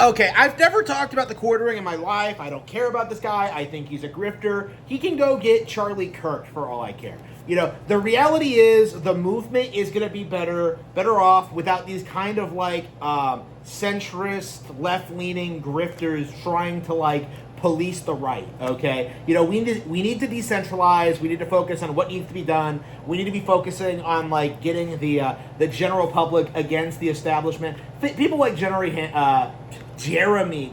Okay, I've never talked about the quartering in my life. I don't care about this guy. I think he's a grifter. He can go get Charlie Kirk for all I care. You know, the reality is the movement is going to be better off without these kind of like centrist, left-leaning grifters trying to like police the right. Okay, you know, we need to decentralize. We need to focus on what needs to be done. We need to be focusing on like getting the general public against the establishment. People like Jeremy,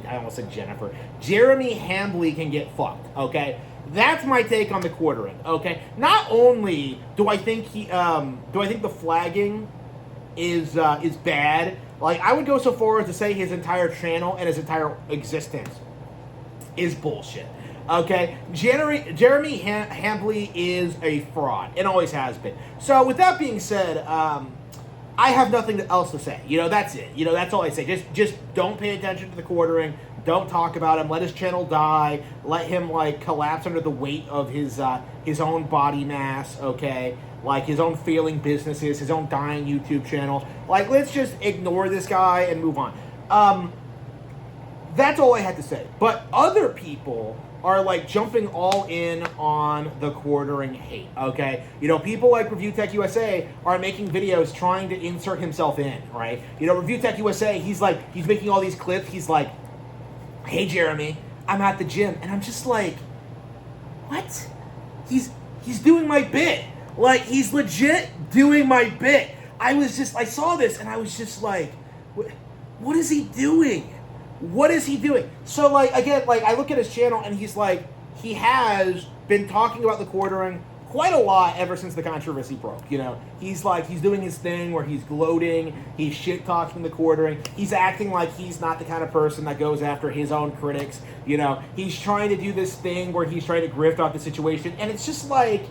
I almost said Jennifer. Jeremy Hambley can get fucked. Okay. That's my take on the quartering, okay? Not only do I think the flagging is bad, like I would go so far as to say his entire channel and his entire existence is bullshit. Okay, Jeremy Hambley is a fraud and always has been. So with that being said, I have nothing else to say. You know, that's it. You know, that's all I say. Just don't pay attention to the quartering. Don't talk about him. Let his channel die. Let him like collapse under the weight of his own body mass. Okay, like his own failing businesses, his own dying YouTube channel. Like, let's just ignore this guy and move on. That's all I had to say. But other people are like jumping all in on the quartering hate, okay? You know, people like ReviewTechUSA are making videos trying to insert himself in, right? You know, ReviewTechUSA, he's making all these clips. He's like, hey, Jeremy, I'm at the gym. And I'm just like, what? He's doing my bit. Like, he's legit doing my bit. I saw this and I was just like, what is he doing? What is he doing? So, like, again, like, I look at his channel and he's like, he has been talking about the quartering quite a lot ever since the controversy broke, you know? He's doing his thing where he's gloating, he's shit-talking the quartering, he's acting like he's not the kind of person that goes after his own critics, you know? He's trying to do this thing where he's trying to grift off the situation, and it's just like,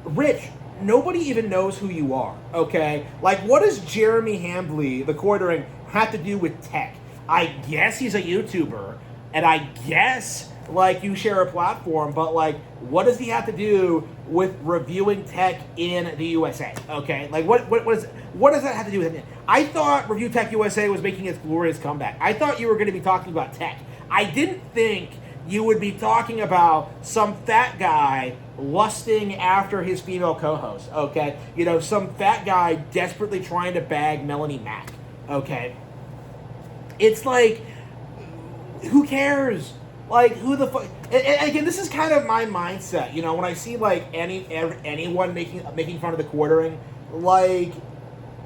Rich, nobody even knows who you are, okay? Like, what does Jeremy Hambley, the quartering, have to do with tech? I guess he's a YouTuber, and I guess, like, you share a platform, but, like, what does he have to do with reviewing tech in the USA, okay? Like, what does that have to do with him? I thought ReviewTechUSA was making its glorious comeback. I thought you were going to be talking about tech. I didn't think you would be talking about some fat guy lusting after his female co-host, okay? You know, some fat guy desperately trying to bag Melanie Mack, okay? It's like, who cares? Like, who the fuck? Again, this is kind of my mindset. You know, when I see like anyone making fun of the quartering, like,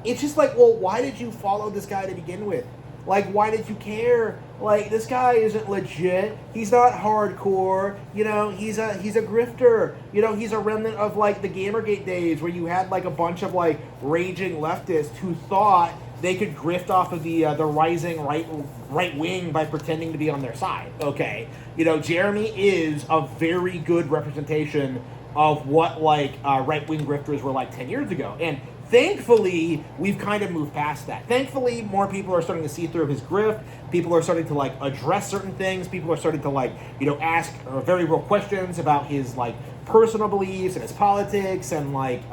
it's just like, well, why did you follow this guy to begin with? Like, why did you care? Like, this guy isn't legit. He's not hardcore. You know, he's a grifter. You know, he's a remnant of like the Gamergate days where you had like a bunch of like raging leftists who thought they could grift off of the rising right wing by pretending to be on their side, okay? You know, Jeremy is a very good representation of what, like, right-wing grifters were like 10 years ago. And thankfully, we've kind of moved past that. Thankfully, more people are starting to see through his grift. People are starting to, like, address certain things. People are starting to, like, you know, ask very real questions about his, like, personal beliefs and his politics and, like,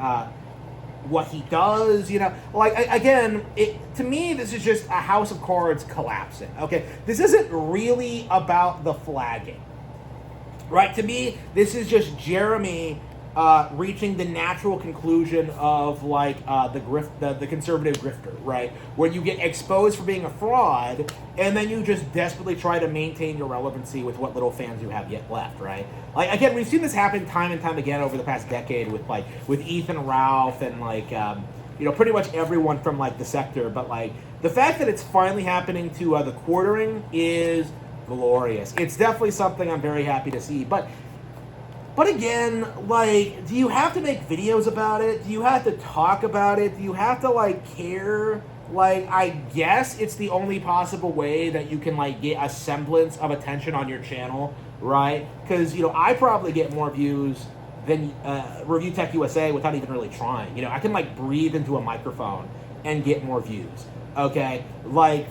what he does, you know, like, again, to me, this is just a house of cards collapsing, okay? This isn't really about the flagging, right? To me, this is just Jeremy reaching the natural conclusion of, like, the conservative grifter, right? Where you get exposed for being a fraud, and then you just desperately try to maintain your relevancy with what little fans you have yet left, right? Like, again, we've seen this happen time and time again over the past decade with Ethan Ralph and, like, you know, pretty much everyone from, like, the sector. But, like, the fact that it's finally happening to the quartering is glorious. It's definitely something I'm very happy to see. But again, like, do you have to make videos about it? Do you have to talk about it? Do you have to, like, care? Like, I guess it's the only possible way that you can, like, get a semblance of attention on your channel, right? Because, you know, I probably get more views than ReviewTechUSA without even really trying. You know, I can, like, breathe into a microphone and get more views, okay? Like,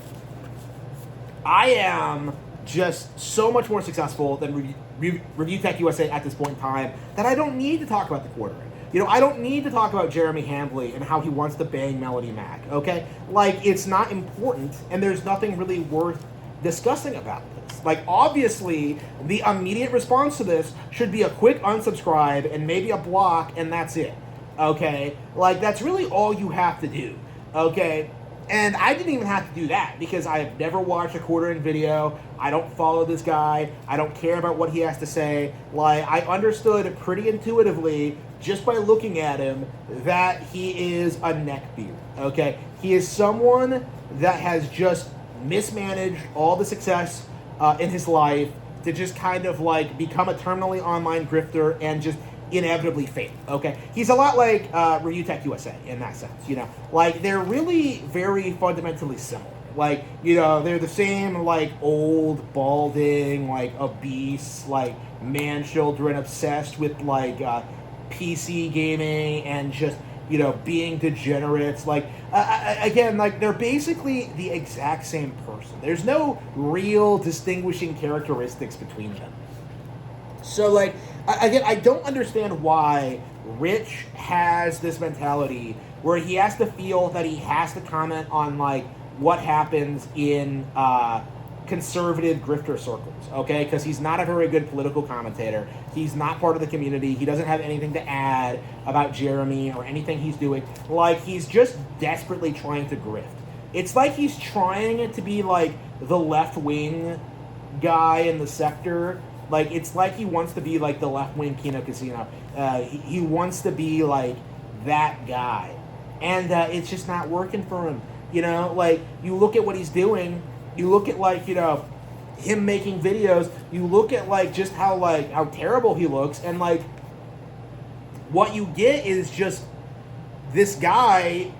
I am just so much more successful than ReviewTechUSA at this point in time that I don't need to talk about the quartering. You know, I don't need to talk about Jeremy Hambley and how he wants to bang Melanie Mack, okay? Like, it's not important, and there's nothing really worth discussing about this. Like, obviously, the immediate response to this should be a quick unsubscribe and maybe a block, and that's it. Okay? Like, that's really all you have to do. Okay? And I didn't even have to do that because I have never watched a quartering video. I don't follow this guy. I don't care about what he has to say. Like, I understood pretty intuitively just by looking at him that he is a neckbeard. Okay? He is someone that has just mismanaged all the success in his life to just kind of like become a terminally online grifter and just inevitably fail. Okay, he's a lot like ReviewTechUSA in that sense. You know, like they're really very fundamentally similar. Like, you know, they're the same like old, balding, like obese, like man children obsessed with like PC gaming and just, you know, being degenerates. Like again, like they're basically the exact same person. There's no real distinguishing characteristics between them. So like again, I don't understand why Rich has this mentality where he has to feel that he has to comment on like what happens in conservative grifter circles, okay? Because he's not a very good political commentator. He's not part of the community. He doesn't have anything to add about Jeremy or anything he's doing. Like, he's just desperately trying to grift. It's like he's trying to be like the left-wing guy in the sector. Like, it's like he wants to be like the left-wing Kino Casino. He wants to be like that guy. And it's just not working for him. You know, like, you look at what he's doing. You look at, like, you know, him making videos. You look at, like, just how terrible he looks. And, like, what you get is just this guy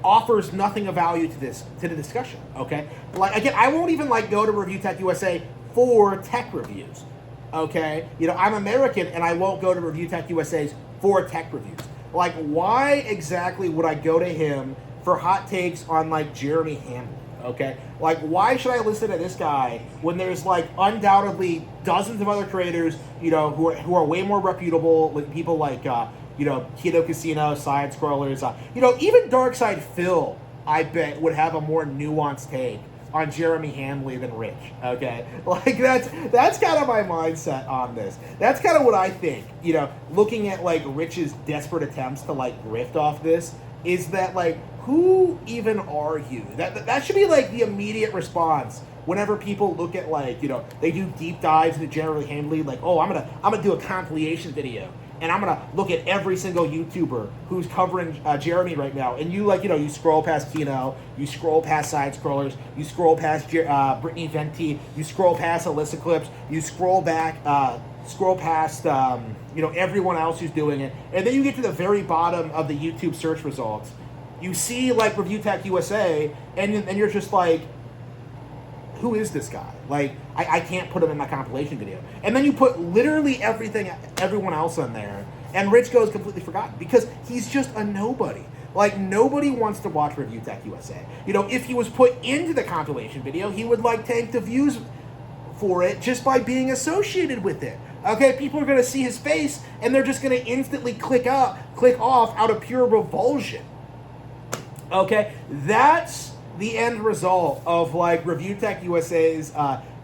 offers nothing of value to the discussion, okay? Like, again, I won't even, like, go to ReviewTechUSA for tech reviews, okay? You know, I'm American, and I won't go to ReviewTechUSA's for tech reviews. Like, why exactly would I go to him for hot takes on, like, Jeremy Hamlin, okay? Like, why should I listen to this guy when there's, like, undoubtedly dozens of other creators, you know, who are way more reputable, like people like, you know, Kino Casino, Side Scrollers, you know, even Darkside Phil, I bet, would have a more nuanced take on Jeremy Hamlin than Rich, okay? Like, that's kind of my mindset on this. That's kind of what I think, you know, looking at, like, Rich's desperate attempts to, like, grift off this, is that, like, who even are you? That should be, like, the immediate response whenever people look at, like, you know, they do deep dives into Jeremy Hamlin, like, oh, I'm gonna do a compilation video, and I'm gonna look at every single YouTuber who's covering Jeremy right now, and you, like, you know, you scroll past Kino, you scroll past Side Scrollers, you scroll past Brittany Venti, you scroll past Alyssa Clips, you scroll past you know, everyone else who's doing it, and then you get to the very bottom of the YouTube search results. You see, like, ReviewTechUSA, and you're just like, who is this guy? Like, I can't put him in my compilation video. And then you put literally everyone else on there, and Rich goes completely forgotten because he's just a nobody. Like, nobody wants to watch ReviewTechUSA. You know, if he was put into the compilation video, he would, like, tank the views for it just by being associated with it. Okay, people are going to see his face, and they're just going to instantly click off out of pure revulsion. Okay, that's the end result of, like, ReviewTechUSA's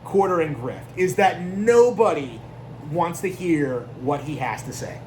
quartering grift, is that nobody wants to hear what he has to say.